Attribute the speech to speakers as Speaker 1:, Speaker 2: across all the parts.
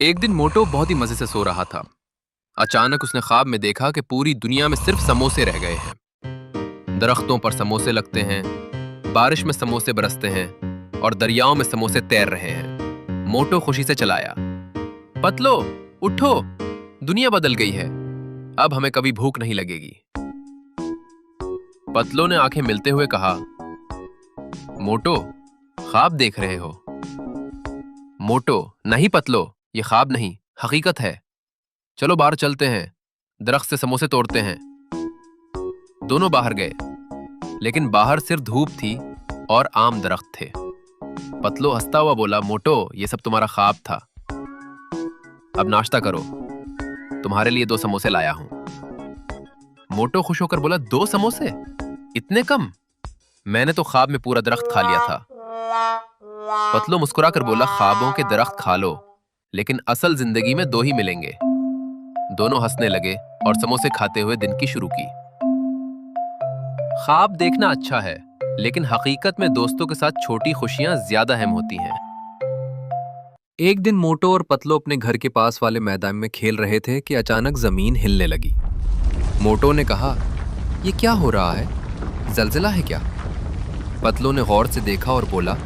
Speaker 1: एक दिन मोटो बहुत ही मजे से सो रहा था। अचानक उसने ख्वाब में देखा कि पूरी दुनिया में सिर्फ समोसे रह गए हैं। दरख्तों पर समोसे लगते हैं, बारिश में समोसे बरसते हैं और दरियाओं में समोसे तैर रहे हैं। मोटो खुशी से चलाया, पतलो उठो, दुनिया बदल गई है, अब हमें कभी भूख नहीं लगेगी। पतलो ने आंखें मिलते हुए कहा, मोटो ख्वाब देख रहे हो? मोटो, नहीं पतलो, ये ख्वाब नहीं, हकीकत है। चलो बाहर चलते हैं, दरख्त से समोसे तोड़ते हैं। दोनों बाहर गए, लेकिन बाहर सिर्फ धूप थी और आम दरख्त थे। पतलो हंसता हुआ बोला, मोटो ये सब तुम्हारा ख्वाब था, अब नाश्ता करो, तुम्हारे लिए 2 समोसे लाया हूं। मोटो खुश होकर बोला, 2 समोसे? इतने कम? मैंने तो ख्वाब में पूरा दरख्त खा लिया था। पतलो मुस्कुराकर बोला, ख्वाबों के दरख्त खा लो, लेकिन असल जिंदगी में 2 ही मिलेंगे। दोनों हंसने लगे और समोसे खाते हुए दिन की शुरू की। ख्वाब देखना अच्छा है, लेकिन हकीकत में दोस्तों के साथ छोटी खुशियां ज्यादा अहम होती हैं। एक दिन मोटो और पतलो अपने घर के पास वाले मैदान में खेल रहे थे कि अचानक जमीन हिलने लगी। मोटो ने कहा, यह क्या हो रहा है? जलजिला है क्या? पतलो ने गौर से देखा और बोला,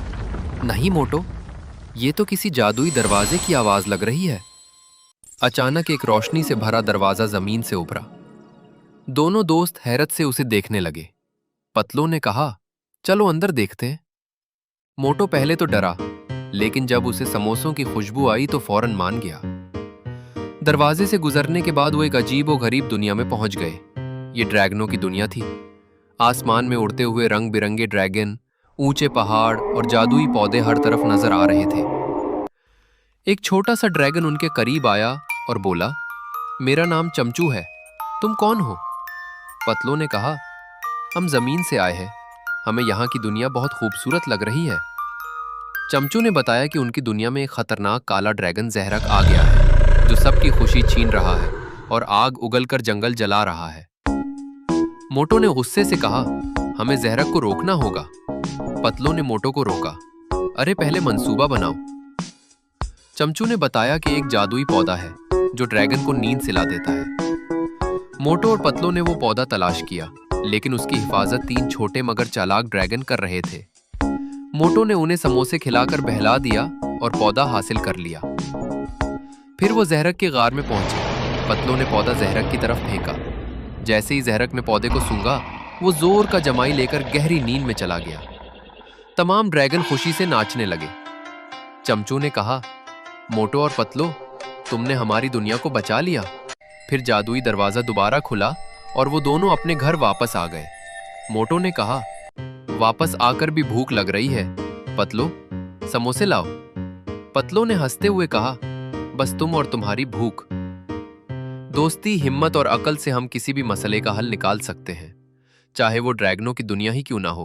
Speaker 1: नहीं मोटो, ये तो किसी जादुई दरवाजे की आवाज लग रही है। अचानक एक रोशनी से भरा दरवाजा जमीन से उभरा। दोनों दोस्त हैरत से उसे देखने लगे। पतलो ने कहा, चलो अंदर देखते हैं। मोटो पहले तो डरा, लेकिन जब उसे समोसों की खुशबू आई तो फौरन मान गया। दरवाजे से गुजरने के बाद वो एक अजीब और गरीब दुनिया में पहुंच गए। ये ड्रैगनों की दुनिया थी। आसमान में उड़ते हुए रंग बिरंगे ड्रैगन, ऊंचे पहाड़ और जादुई पौधे हर तरफ नजर आ रहे थे। एक छोटा सा ड्रैगन उनके करीब आया और बोला, मेरा नाम चमचू है, तुम कौन हो? पतलो ने कहा, हम जमीन से आए हैं, हमें यहाँ की दुनिया बहुत खूबसूरत लग रही है। चमचू ने बताया कि उनकी दुनिया में एक खतरनाक काला ड्रैगन जहरक आ गया है, जो सबकी खुशी छीन रहा है और आग उगलकर जंगल जला रहा है। मोटो ने गुस्से से कहा, हमें जहरक को रोकना होगा। पतलो ने मोटो को रोका, अरे पहले मंसूबा बनाओ। चमचू ने बताया कि एक जादुई पौधा है जो ड्रैगन को नींद सिला देता है। मोटो और पतलो ने वो पौधा तलाश किया, लेकिन उसकी हिफाजत 3 छोटे मगर चालाक ड्रैगन कर रहे थे। मोटो ने उन्हें समोसे खिलाकर बहला दिया और पौधा हासिल कर लिया। फिर वो जहरक के गार में पहुंचे। पतलो ने पौधा जहरक की तरफ फेंका। जैसे ही जहरक ने पौधे को सूंघा, वो जोर का जमाई लेकर गहरी नींद में चला गया। तमाम ड्रैगन खुशी से नाचने लगे। चमचू ने कहा, मोटो और पतलो, तुमने हमारी दुनिया को बचा लिया। फिर जादुई दरवाजा दोबारा खुला और वो दोनों अपने घर वापस आ गए। मोटो ने कहा, वापस आकर भी भूख लग रही है, पतलो समोसे लाओ। पतलो ने हंसते हुए कहा, बस तुम और तुम्हारी भूख। दोस्ती, हिम्मत और अकल से हम किसी भी मसले का हल निकाल सकते हैं, चाहे वो ड्रैगनों की दुनिया ही क्यों ना हो।